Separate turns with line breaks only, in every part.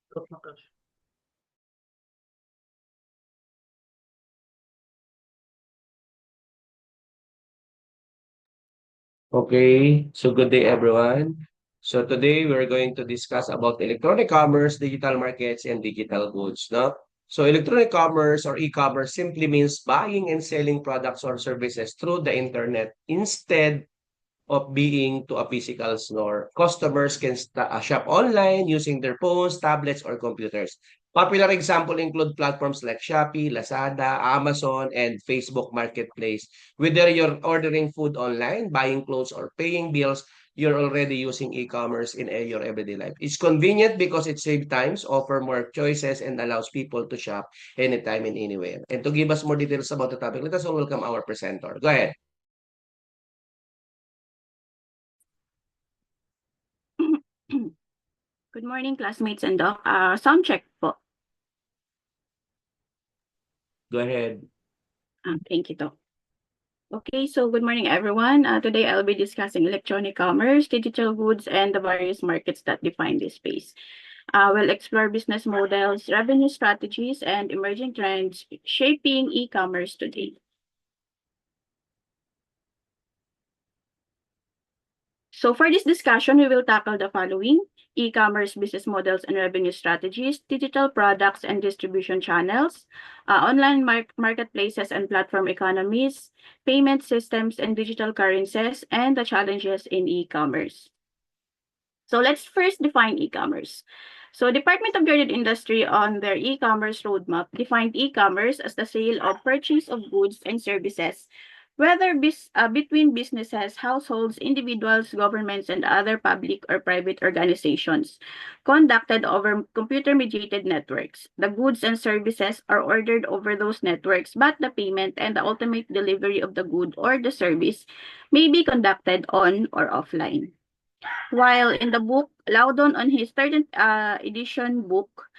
Okay, so good day everyone. So today we're going to discuss about electronic commerce, digital markets, and digital goods. No? So electronic commerce or e-commerce simply means buying and selling products or services through the internet instead of being to a physical store. Customers can shop online using their phones, tablets, or computers. Popular example include platforms like Shopee, Lazada, Amazon, and Facebook Marketplace. Whether you're ordering food online, buying clothes, or paying bills, you're already using e-commerce in your everyday life. It's convenient because it saves times, offer more choices, and allows people to shop anytime and anywhere. And to give us more details about the topic, let us welcome our presenter. Go ahead.
Good morning, classmates and doc. Sound check po.
Go ahead.
Thank you, doc. Okay, so good morning, everyone. Today I'll be discussing electronic commerce, digital goods, and the various markets that define this space. We'll explore business models, revenue strategies, and emerging trends shaping e-commerce today. So for this discussion, we will tackle the following: e-commerce business models and revenue strategies, digital products and distribution channels, online marketplaces and platform economies, payment systems and digital currencies, and the challenges in e-commerce. So let's first define e-commerce. So Department of Trade and Industry on their e-commerce roadmap defined e-commerce as the sale or purchase of goods and services, whether between businesses, households, individuals, governments, and other public or private organizations, conducted over computer-mediated networks. The goods and services are ordered over those networks, but the payment and the ultimate delivery of the good or the service may be conducted on or offline. While in the book, Loudon on his third edition book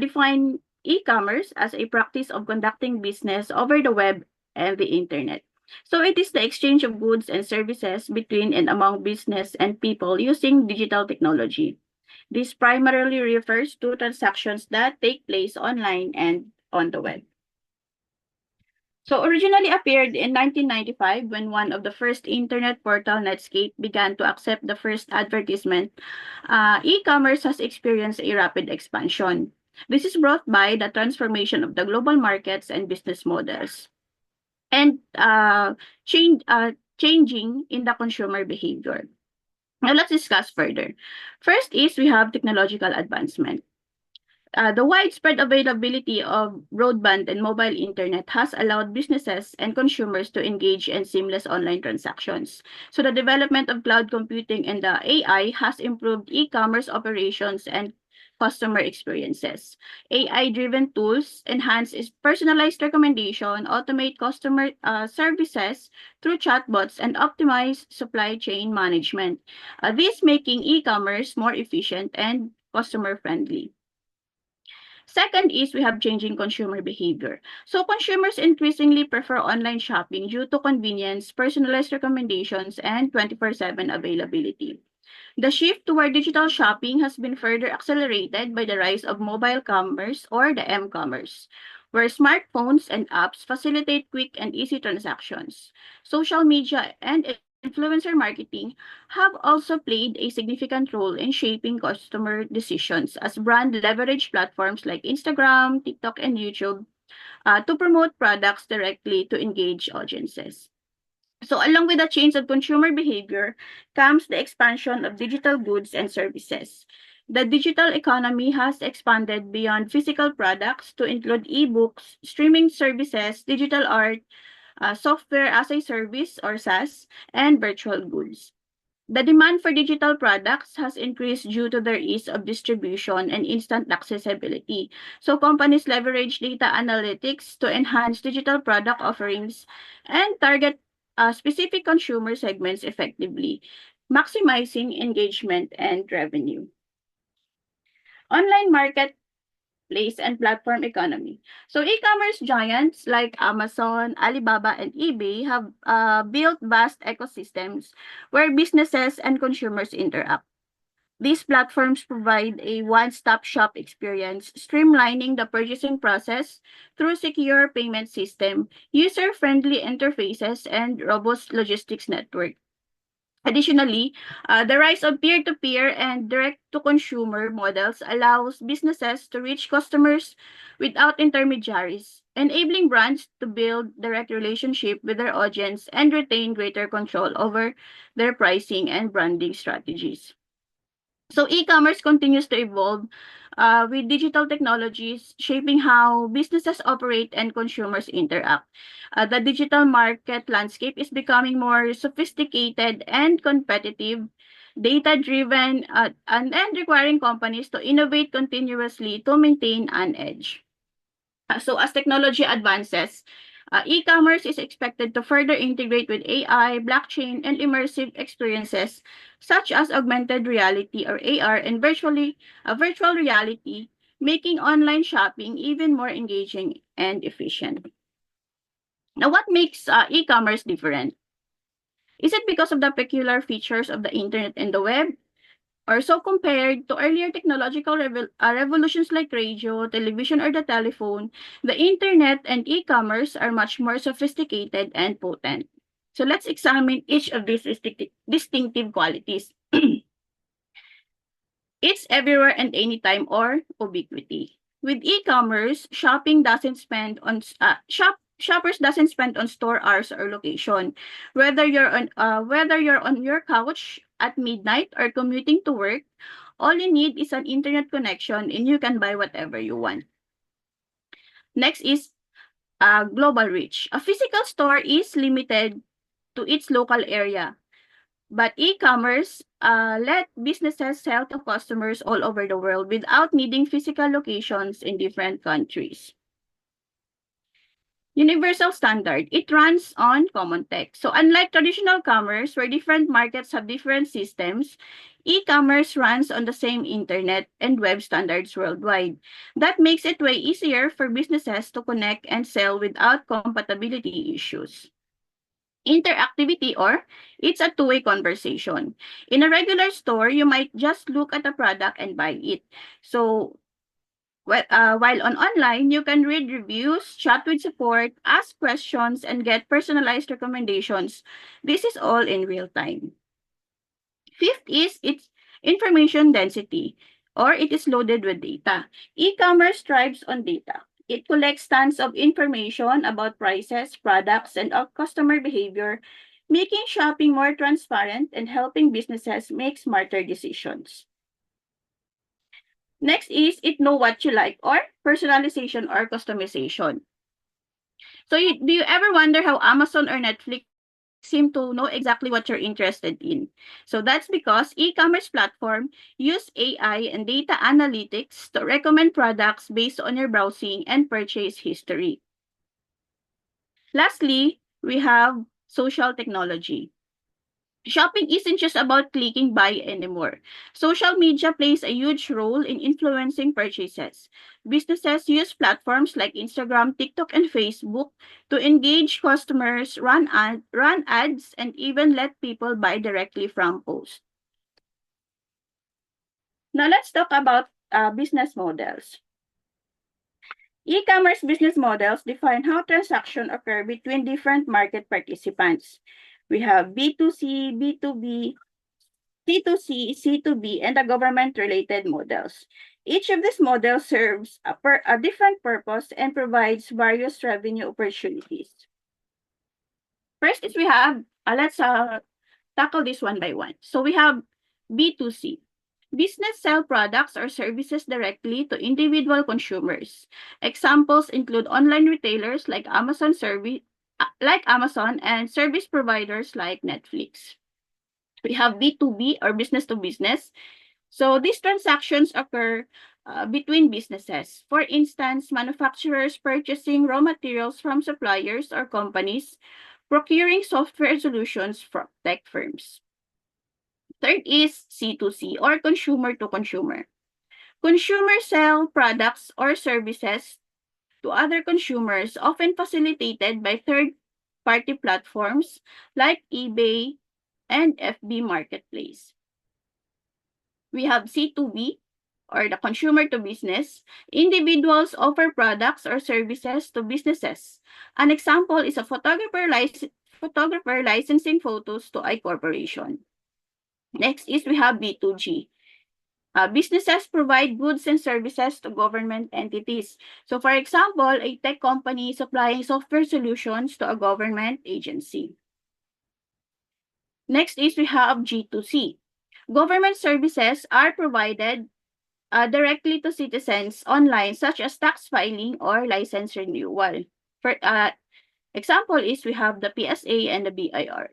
defined e-commerce as a practice of conducting business over the web and the internet. So it is the exchange of goods and services between and among business and people using digital technology. This primarily refers to transactions that take place online and on the web. So originally appeared in 1995 when one of the first internet portal, Netscape, began to accept the first advertisement. E-commerce has experienced a rapid expansion. This is brought by the transformation of the global markets and business models and changing in the consumer behavior. Now let's discuss further. First is we have technological advancement. The widespread availability of broadband and mobile internet has allowed businesses and consumers to engage in seamless online transactions. So the development of cloud computing and the AI has improved e-commerce operations and customer experiences. AI-driven tools enhance personalized recommendation, automate customer services through chatbots, and optimize supply chain management. This making e-commerce more efficient and customer-friendly. Second is we have changing consumer behavior. So consumers increasingly prefer online shopping due to convenience, personalized recommendations, and 24/7 availability. The shift toward digital shopping has been further accelerated by the rise of mobile commerce or the m-commerce, where smartphones and apps facilitate quick and easy transactions. Social media and influencer marketing have also played a significant role in shaping customer decisions as brand leverage platforms like Instagram, TikTok, and YouTube to promote products directly to engage audiences. So along with the change of consumer behavior comes the expansion of digital goods and services. The digital economy has expanded beyond physical products to include e-books, streaming services, digital art, software as a service or SaaS, and virtual goods. The demand for digital products has increased due to their ease of distribution and instant accessibility. So companies leverage data analytics to enhance digital product offerings and target specific consumer segments effectively, maximizing engagement and revenue. Online market place and platform economy. So e-commerce giants like Amazon, Alibaba, and eBay have built vast ecosystems where businesses and consumers interact. These platforms provide a one-stop shop experience, streamlining the purchasing process through secure payment system, user-friendly interfaces, and robust logistics network. Additionally, the rise of peer-to-peer and direct-to-consumer models allows businesses to reach customers without intermediaries, enabling brands to build direct relationship with their audience and retain greater control over their pricing and branding strategies. So e-commerce continues to evolve with digital technologies shaping how businesses operate and consumers interact. The digital market landscape is becoming more sophisticated and competitive, data-driven, and requiring companies to innovate continuously to maintain an edge. So as technology advances, e-commerce is expected to further integrate with AI, blockchain, and immersive experiences such as augmented reality or AR and virtual reality, making online shopping even more engaging and efficient. Now, what makes e-commerce different? Is it because of the peculiar features of the internet and the web? Or so compared to earlier technological revolutions like radio, television, or the telephone, the internet and e-commerce are much more sophisticated and potent. So let's examine each of these distinctive qualities. It's everywhere and anytime or ubiquity. With e-commerce, shoppers doesn't spend on store hours or location. Whether you're on your couch at midnight or commuting to work, all you need is an internet connection and you can buy whatever you want. Next is global reach. A physical store is limited to its local area, but e-commerce let businesses sell to customers all over the world without needing physical locations in different countries. Universal standard, it runs on common tech. So unlike traditional commerce, where different markets have different systems, e-commerce runs on the same internet and web standards worldwide. That makes it way easier for businesses to connect and sell without compatibility issues. Interactivity, or it's a two-way conversation. In a regular store, you might just look at a product and buy it. So while on online, you can read reviews, chat with support, ask questions, and get personalized recommendations. This is all in real time. Fifth is its information density, or it is loaded with data. E-commerce thrives on data. It collects tons of information about prices, products, and customer behavior, making shopping more transparent and helping businesses make smarter decisions. Next is it know what you like, or personalization or customization. So do you ever wonder how Amazon or Netflix seem to know exactly what you're interested in? So that's because e-commerce platform use AI and data analytics to recommend products based on your browsing and purchase history. Lastly, we have social technology. Shopping isn't just about clicking buy anymore. Social media plays a huge role in influencing purchases. Businesses use platforms like Instagram, TikTok, and Facebook to engage customers, run ads, and even let people buy directly from posts. Now let's talk about business models. E-commerce business models define how transactions occur between different market participants. We have B2C, B2B, C2C, C2B, and the government-related models. Each of these models serves a different purpose and provides various revenue opportunities. First is we have, let's tackle this one by one. So we have B2C. Business sell products or services directly to individual consumers. Examples include online retailers like Amazon and service providers like Netflix. We have B2B, or business to business. So these transactions occur between businesses. For instance, manufacturers purchasing raw materials from suppliers or companies, procuring software solutions from tech firms. Third is C2C, or consumer to consumer. Consumers sell products or services to other consumers, often facilitated by third-party platforms like eBay and FB Marketplace. We have C2B, or the consumer to business. Individuals offer products or services to businesses. An example is a photographer licensing photos to a corporation. Next is we have B2G. Businesses provide goods and services to government entities. So for example, a tech company supplying software solutions to a government agency. Next is we have G2C. Government services are provided directly to citizens online, such as tax filing or license renewal. For example is we have the PSA and the BIR.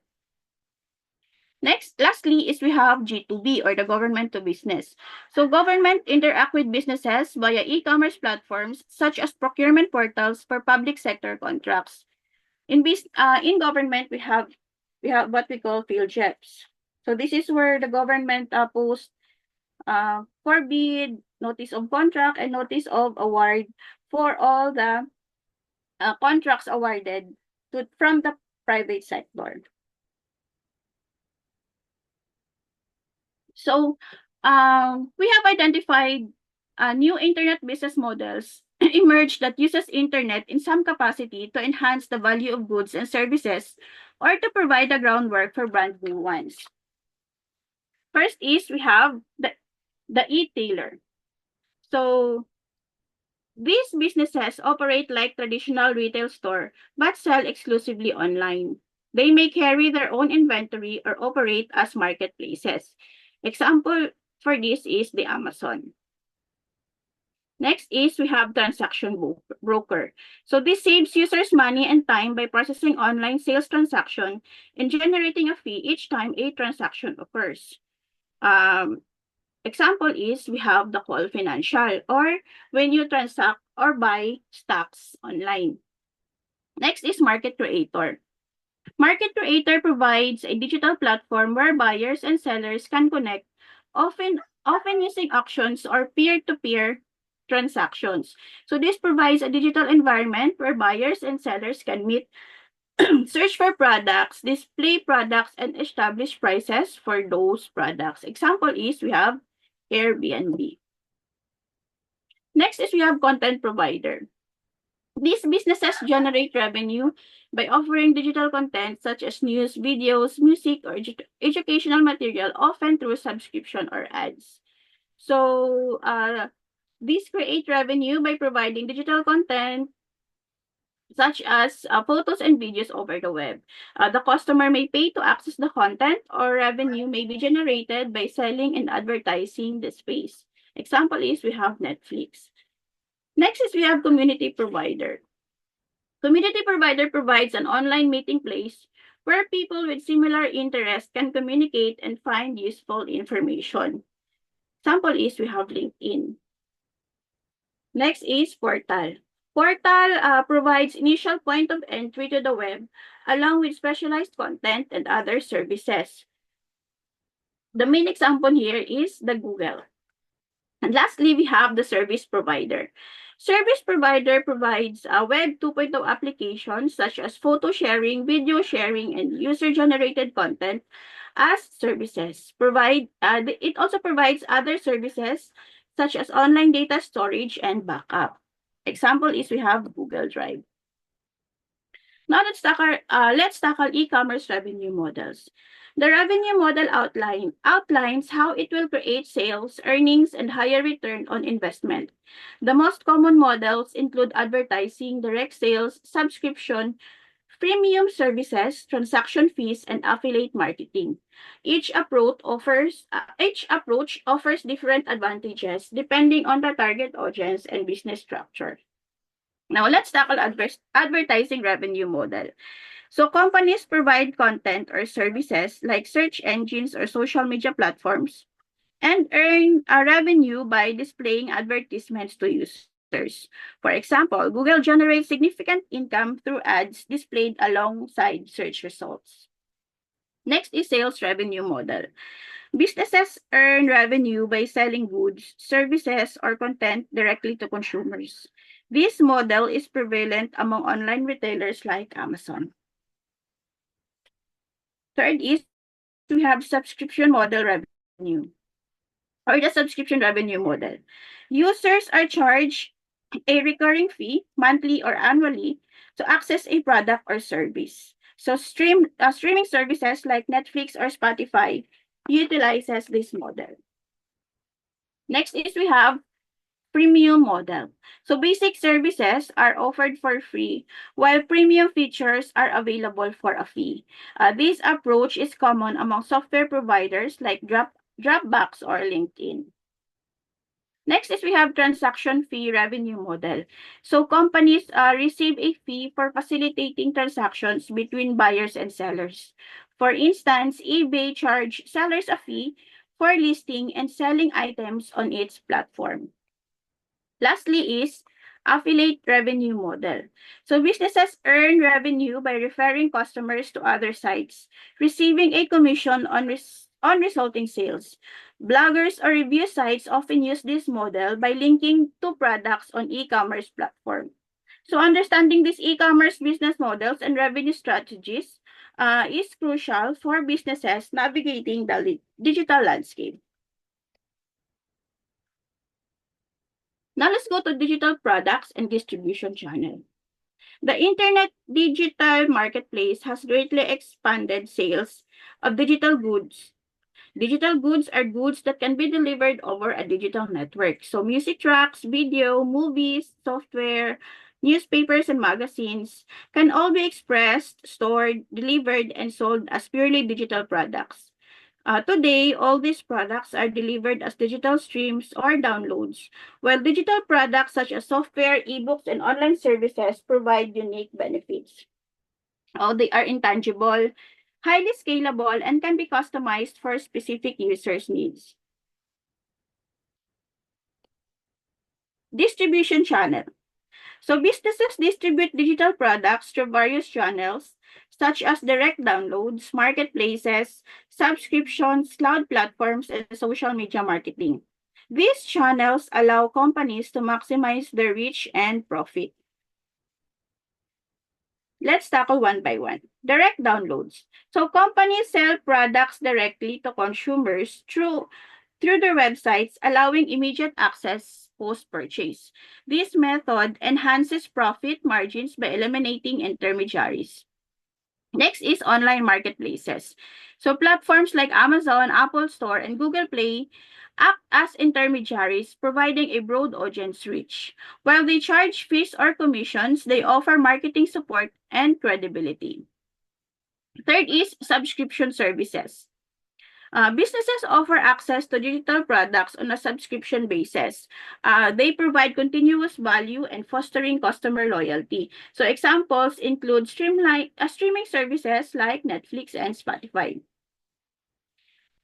Lastly is we have G2B, or the government to business. So government interact with businesses via e-commerce platforms such as procurement portals for public sector contracts. In government, we have what we call field reps. So this is where the government posts forbid, notice of contract, and notice of award for all the contracts awarded from the private sector. So we have identified new internet business models emerged that uses internet in some capacity to enhance the value of goods and services or to provide the groundwork for brand new ones. First is we have the e-tailer. So these businesses operate like traditional retail store but sell exclusively online. They may carry their own inventory or operate as marketplaces. Example for this is the Amazon. Next is we have transaction broker. So this saves users money and time by processing online sales transaction and generating a fee each time a transaction occurs. Example is we have the Call Financial, or when you transact or buy stocks online. Next is Market Creator. Market Creator provides a digital platform where buyers and sellers can connect, often using auctions or peer-to-peer transactions. So this provides a digital environment where buyers and sellers can meet, search for products, display products, and establish prices for those products. Example is we have Airbnb. Next is we have content provider. These businesses generate revenue by offering digital content such as news, videos, music, or educational material, often through subscription or ads. So these create revenue by providing digital content such as photos and videos over the web. The customer may pay to access the content, or revenue may be generated by selling and advertising the space. Example is we have Netflix. Next is we have community provider. Community provider provides an online meeting place where people with similar interests can communicate and find useful information. Example is we have LinkedIn. Next is portal. Portal provides initial point of entry to the web along with specialized content and other services. The main example here is the Google. And lastly, we have the service provider. Service provider provides Web 2.0 applications such as photo sharing, video sharing, and user-generated content as services. It also provides other services such as online data storage and backup. Example is we have Google Drive. Now let's tackle e-commerce revenue models. The revenue model outlines how it will create sales, earnings, and higher return on investment. The most common models include advertising, direct sales, subscription, premium services, transaction fees, and affiliate marketing. Each approach offers different advantages depending on the target audience and business structure. Now let's tackle advertising revenue model. So companies provide content or services like search engines or social media platforms and earn a revenue by displaying advertisements to users. For example, Google generates significant income through ads displayed alongside search results. Next is sales revenue model. Businesses earn revenue by selling goods, services, or content directly to consumers. This model is prevalent among online retailers like Amazon. Third is we have subscription model revenue. or the subscription revenue model. Users are charged a recurring fee, monthly or annually, to access a product or service. So streaming services like Netflix or Spotify utilizes this model. Next is we have premium model. So basic services are offered for free, while premium features are available for a fee. This approach is common among software providers like Dropbox or LinkedIn. Next is we have transaction fee revenue model. So companies receive a fee for facilitating transactions between buyers and sellers. For instance, eBay charge sellers a fee for listing and selling items on its platform. Lastly is affiliate revenue model. So businesses earn revenue by referring customers to other sites, receiving a commission on resulting sales. Bloggers or review sites often use this model by linking to products on e-commerce platform. So understanding these e-commerce business models and revenue strategies is crucial for businesses navigating the digital landscape. Now let's go to digital products and distribution channel. The internet digital marketplace has greatly expanded sales of digital goods. Digital goods are goods that can be delivered over a digital network. So music tracks, video, movies, software, newspapers, and magazines can all be expressed, stored, delivered, and sold as purely digital products. Today, all these products are delivered as digital streams or downloads, while digital products such as software, ebooks, and online services provide unique benefits. They are intangible, highly scalable, and can be customized for specific users' needs. Distribution channel. So businesses distribute digital products through various channels, such as direct downloads, marketplaces, subscriptions, cloud platforms, and social media marketing. These channels allow companies to maximize their reach and profit. Let's tackle one by one. Direct downloads. So companies sell products directly to consumers through their websites, allowing immediate access post-purchase. This method enhances profit margins by eliminating intermediaries. Next is online marketplaces. So platforms like Amazon, Apple Store, and Google Play act as intermediaries, providing a broad audience reach. While they charge fees or commissions, they offer marketing support and credibility. Third is subscription services. Businesses offer access to digital products on a subscription basis. They provide continuous value and fostering customer loyalty. So examples include streaming services like Netflix and Spotify.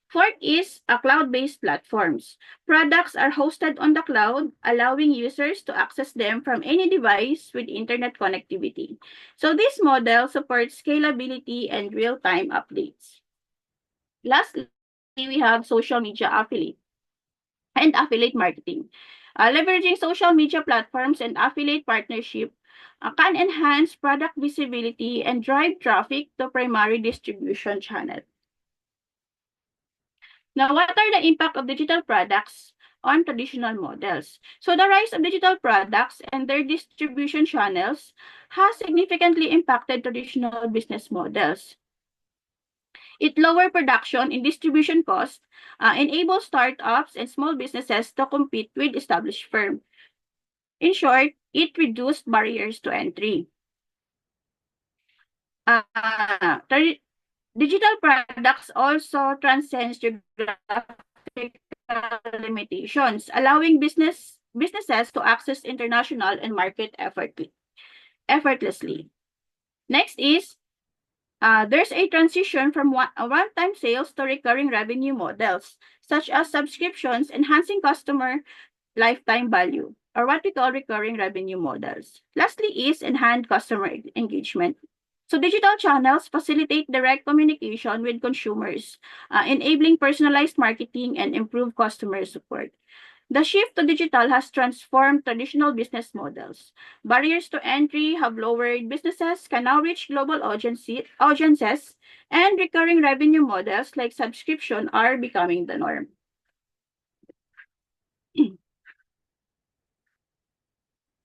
Fourth is cloud-based platforms. Products are hosted on the cloud, allowing users to access them from any device with internet connectivity. So this model supports scalability and real-time updates. Lastly, we have social media affiliate and affiliate marketing. Leveraging social media platforms and affiliate partnership can enhance product visibility and drive traffic to primary distribution channel. Now, what are the impact of digital products on traditional models? So the rise of digital products and their distribution channels has significantly impacted traditional business models. It lowers production and distribution costs, enables startups and small businesses to compete with established firms. In short, it reduced barriers to entry. Digital products also transcends geographic limitations, allowing businesses to access international and market effortlessly. Next is there's a transition from one-time sales to recurring revenue models, such as subscriptions, enhancing customer lifetime value, or what we call recurring revenue models. Lastly is enhanced customer engagement. So digital channels facilitate direct communication with consumers, enabling personalized marketing and improved customer support. The shift to digital has transformed traditional business models. Barriers to entry have lowered. Businesses can now reach global audiences, and recurring revenue models like subscription are becoming the norm.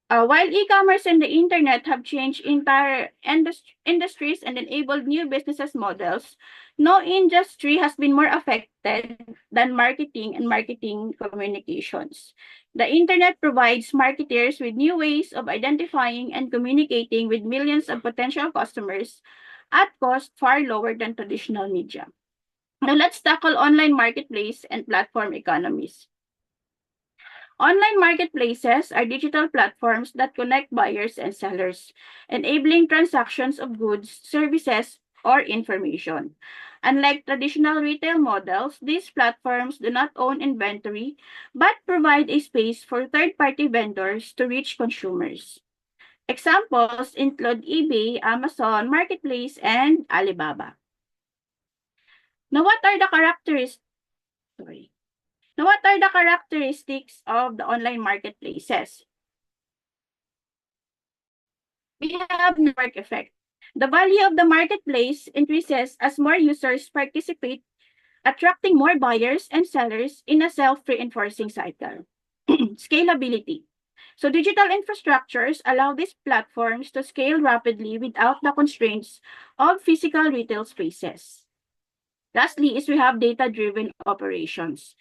While e-commerce and the internet have changed entire industries and enabled new businesses models, no industry has been more affected than marketing and marketing communications. The internet provides marketers with new ways of identifying and communicating with millions of potential customers at cost far lower than traditional media. Now let's tackle online marketplace and platform economies. Online marketplaces are digital platforms that connect buyers and sellers, enabling transactions of goods, services, or information. Unlike traditional retail models, these platforms do not own inventory but provide a space for third-party vendors to reach consumers. Examples include eBay, Amazon Marketplace, and Alibaba. Now, what are the characteristics of the online marketplaces? We have network effect. The value of the marketplace increases as more users participate, attracting more buyers and sellers in a self-reinforcing cycle. Scalability. So digital infrastructures allow these platforms to scale rapidly without the constraints of physical retail spaces. Lastly is we have data-driven operations.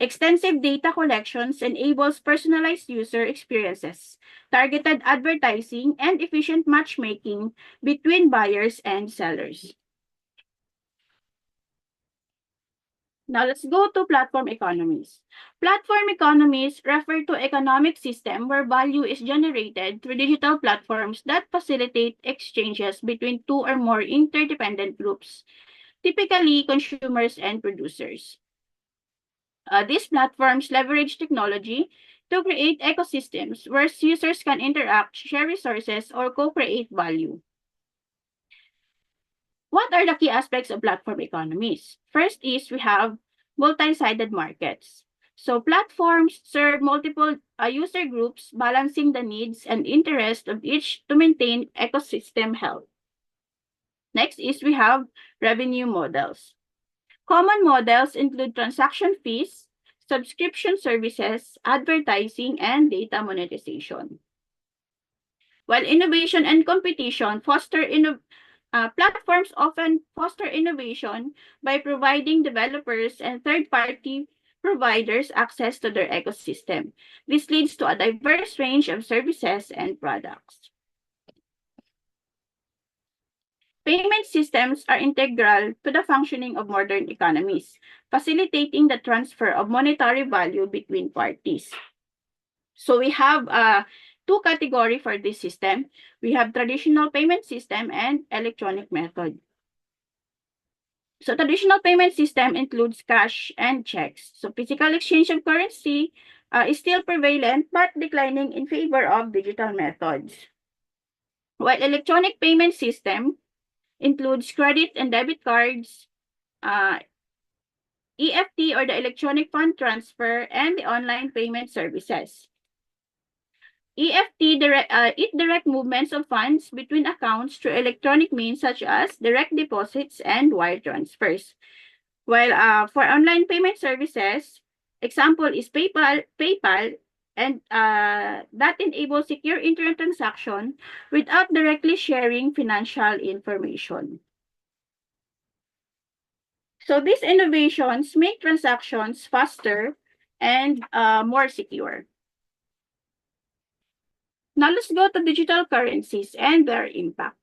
Extensive data collections enables personalized user experiences, targeted advertising, and efficient matchmaking between buyers and sellers. Now let's go to platform economies. Platform economies refer to economic system where value is generated through digital platforms that facilitate exchanges between two or more interdependent groups, typically consumers and producers. These platforms leverage technology to create ecosystems where users can interact, share resources, or co-create value. What are the key aspects of platform economies? First is we have multi-sided markets. So platforms serve multiple user groups, balancing the needs and interests of each to maintain ecosystem health. Next is we have revenue models. Common models include transaction fees, subscription services, advertising, and data monetization. While innovation and competition platforms often foster innovation by providing developers and third-party providers access to their ecosystem. This leads to a diverse range of services and products. Payment systems are integral to the functioning of modern economies, facilitating the transfer of monetary value between parties. So we have two categories for this system. We have traditional payment system and electronic method. So traditional payment system includes cash and checks. So physical exchange of currency is still prevalent but declining in favor of digital methods. While electronic payment system includes credit and debit cards, EFT or the electronic fund transfer, and the online payment services. EFT direct movements of funds between accounts through electronic means such as direct deposits and wire transfers. While for online payment services, example is PayPal, and that enables secure internet transaction without directly sharing financial information. So these innovations make transactions faster and more secure. Now let's go to digital currencies and their impact.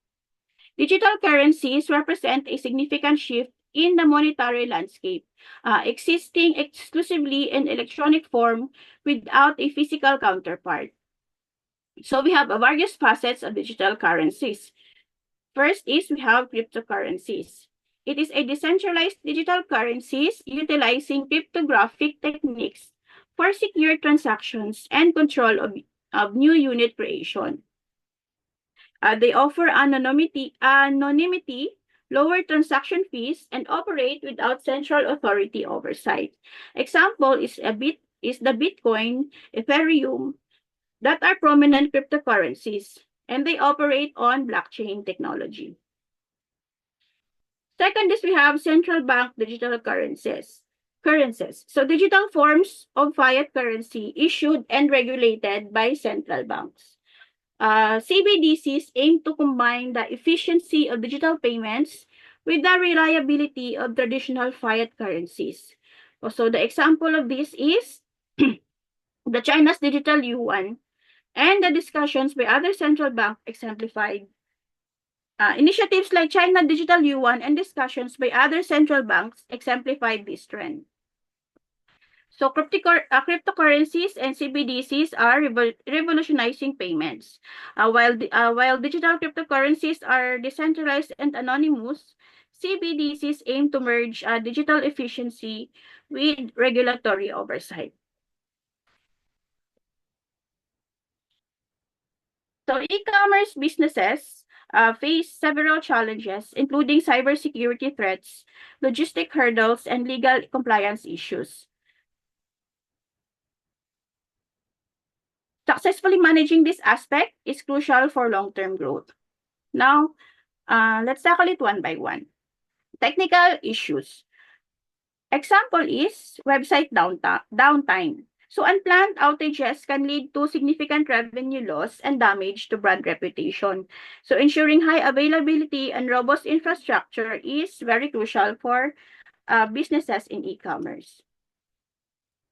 Digital currencies represent a significant shift in the monetary landscape, existing exclusively in electronic form without a physical counterpart. So we have various facets of digital currencies. First is we have cryptocurrencies. It is a decentralized digital currencies utilizing cryptographic techniques for secure transactions and control of new unit creation. They offer anonymity, lower transaction fees, and operate without central authority oversight. Example is the Bitcoin, Ethereum, that are prominent cryptocurrencies, and they operate on blockchain technology. Second is we have central bank digital currencies. currencies. So digital forms of fiat currency issued and regulated by central banks. CBDCs aim to combine the efficiency of digital payments with the reliability of traditional fiat currencies. So the example of this is the China's digital yuan and the discussions by other central banks exemplified. Initiatives like China Digital Yuan and discussions by other central banks exemplified this trend. So cryptocurrencies and CBDCs are revolutionizing payments. While digital cryptocurrencies are decentralized and anonymous, CBDCs aim to merge digital efficiency with regulatory oversight. So e-commerce businesses face several challenges, including cybersecurity threats, logistic hurdles, and legal compliance issues. Successfully managing this aspect is crucial for long-term growth. Now, let's tackle it one by one. Technical issues. Example is website downtime. So unplanned outages can lead to significant revenue loss and damage to brand reputation. So ensuring high availability and robust infrastructure is very crucial for businesses in e-commerce.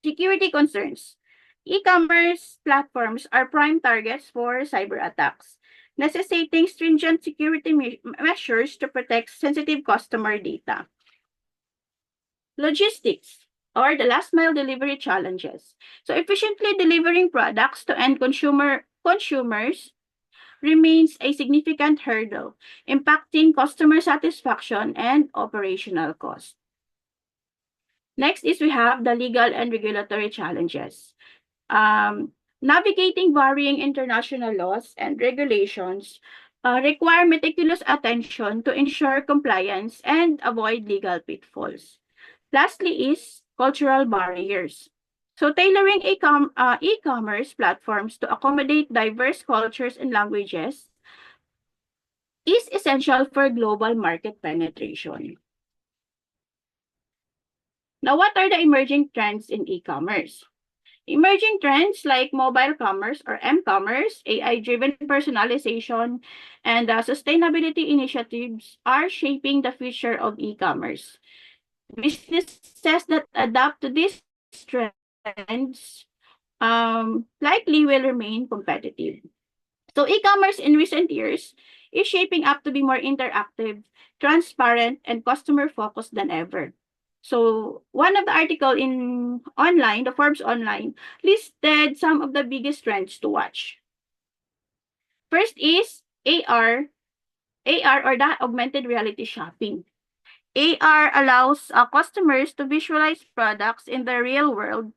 Security concerns. E-commerce platforms are prime targets for cyber attacks, necessitating stringent security measures to protect sensitive customer data. Logistics, or the last mile delivery challenges. So efficiently delivering products to end consumers remains a significant hurdle, impacting customer satisfaction and operational cost. Next is we have the legal and regulatory challenges. Navigating varying international laws and regulations require meticulous attention to ensure compliance and avoid legal pitfalls. Lastly is cultural barriers. So tailoring e-commerce platforms to accommodate diverse cultures and languages is essential for global market penetration. Now, what are the emerging trends in e-commerce? Emerging trends like mobile commerce or m-commerce, AI-driven personalization, and sustainability initiatives are shaping the future of e-commerce. Businesses that adapt to these trends likely will remain competitive. So e-commerce in recent years is shaping up to be more interactive, transparent, and customer-focused than ever. So one of the article in online, the Forbes Online, listed some of the biggest trends to watch. First is AR or the augmented reality shopping. AR allows customers to visualize products in the real world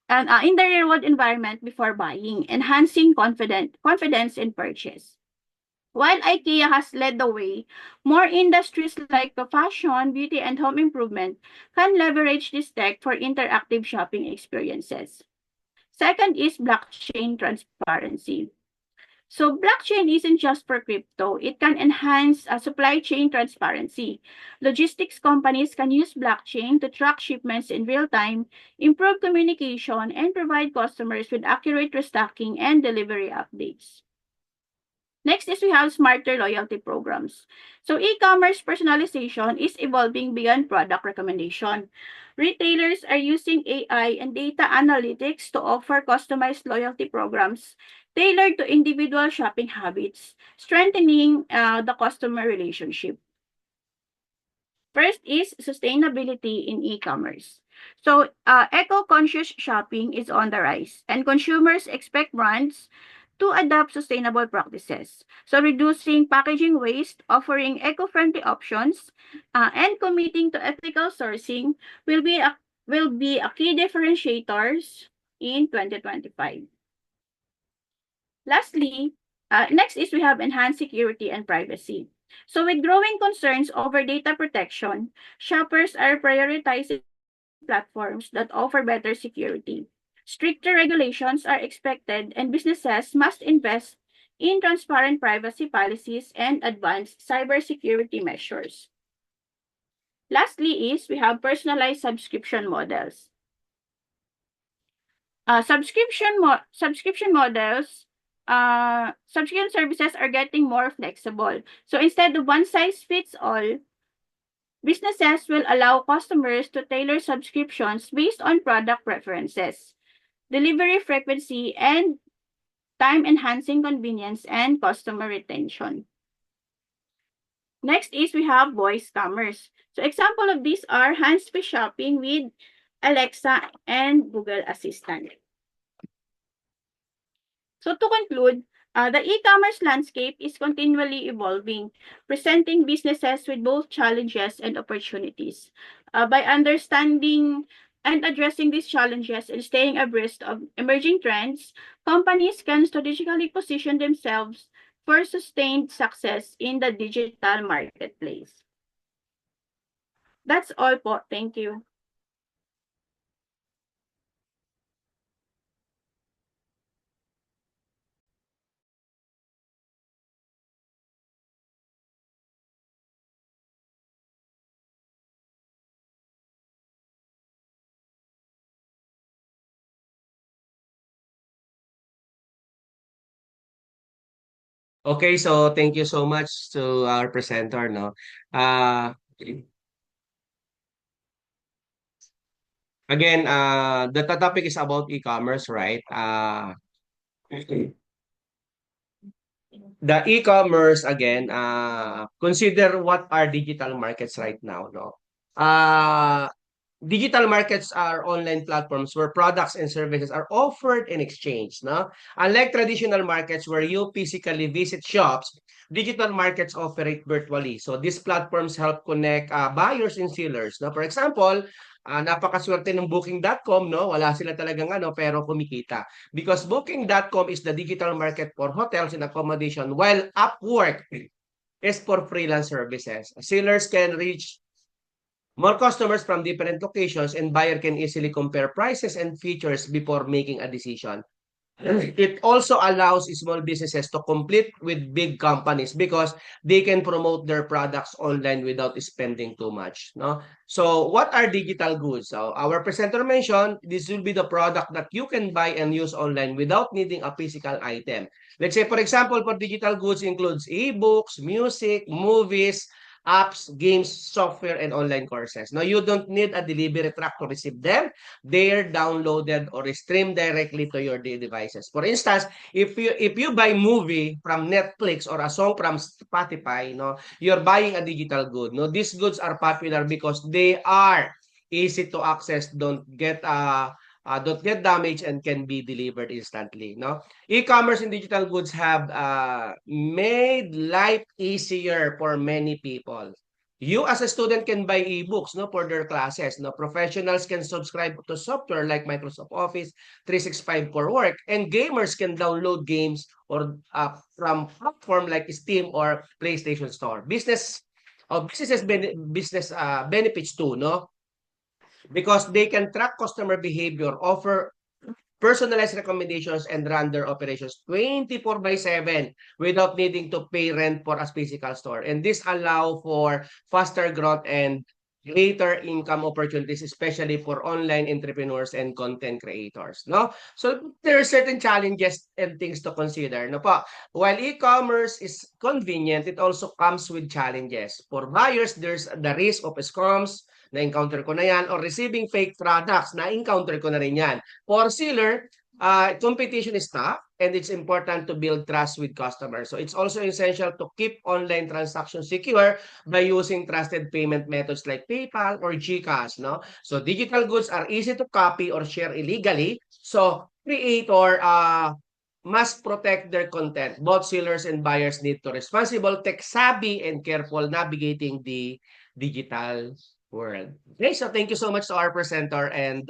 and in the real world environment before buying, enhancing confidence in purchase. While IKEA has led the way, more industries like fashion, beauty, and home improvement can leverage this tech for interactive shopping experiences. Second is blockchain transparency. So blockchain isn't just for crypto. It can enhance supply chain transparency. Logistics companies can use blockchain to track shipments in real time, improve communication, and provide customers with accurate restocking and delivery updates. Next is we have smarter loyalty programs. So e-commerce personalization is evolving beyond product recommendation. Retailers are using AI and data analytics to offer customized loyalty programs tailored to individual shopping habits, strengthening the customer relationship. First is sustainability in e-commerce. So eco-conscious shopping is on the rise, and consumers expect brands to adopt sustainable practices. So reducing packaging waste, offering eco-friendly options, and committing to ethical sourcing will be a key differentiators in 2025. Lastly, next is we have enhanced security and privacy. So with growing concerns over data protection, shoppers are prioritizing platforms that offer better security. Stricter regulations are expected, and businesses must invest in transparent privacy policies and advanced cybersecurity measures. Lastly is we have personalized subscription models. Subscription models, subscription services are getting more flexible. So instead of one size fits all, businesses will allow customers to tailor subscriptions based on product preferences, delivery frequency, and time enhancing convenience and customer retention. Next is we have voice commerce. So example of these are hands-free shopping with Alexa and Google Assistant. So to conclude, the e-commerce landscape is continually evolving, presenting businesses with both challenges and opportunities. By understanding and addressing these challenges and staying abreast of emerging trends, companies can strategically position themselves for sustained success in the digital marketplace. That's all po. Thank you.
Okay, so thank you so much to our presenter, no? Uh, Again, the topic is about e-commerce, right? The e-commerce again, consider what are digital markets right now, no? Uh, Digital markets are online platforms where products and services are offered and exchanged, no? Unlike traditional markets where you physically visit shops, digital markets operate virtually. So these platforms help connect buyers and sellers, no? For example, napakaswerte ng Booking.com, no? Wala sila talagang ano, pero kumikita. Because Booking.com is the digital market for hotels and accommodation, while Upwork is for freelance services. Sellers can reach more customers from different locations and buyer can easily compare prices and features before making a decision. It also allows small businesses to compete with big companies because they can promote their products online without spending too much. No? So what are digital goods? So our presenter mentioned this will be the product that you can buy and use online without needing a physical item. Let's say, for example, for digital goods includes ebooks, music, movies, apps, games, software, and online courses. Now, you don't need a delivery truck to receive them. They're downloaded or streamed directly to your devices. For instance, if you buy movie from Netflix or a song from Spotify, no, you're buying a digital good. No, these goods are popular because they are easy to access, don't get damaged and can be delivered instantly. No, e-commerce and digital goods have made life easier for many people. You as a student can buy ebooks no for their classes. No professionals can subscribe to software like Microsoft Office 365 for work and gamers can download games or from platform like Steam or PlayStation Store. Business benefits too, no? Because they can track customer behavior, offer personalized recommendations, and run their operations 24 by 7 without needing to pay rent for a physical store. And this allow for faster growth and greater income opportunities, especially for online entrepreneurs and content creators. No? So there are certain challenges and things to consider. No po? While e-commerce is convenient, it also comes with challenges. For buyers, there's the risk of scams, na-encounter ko na yan, or receiving fake products, na-encounter ko na rin yan. For seller, competition is tough and it's important to build trust with customers. So it's also essential to keep online transactions secure by using trusted payment methods like PayPal or GCash. No? So digital goods are easy to copy or share illegally. So creator must protect their content. Both sellers and buyers need to responsible, tech-savvy, and careful navigating the digital world. Okay, so thank you so much to our presenter and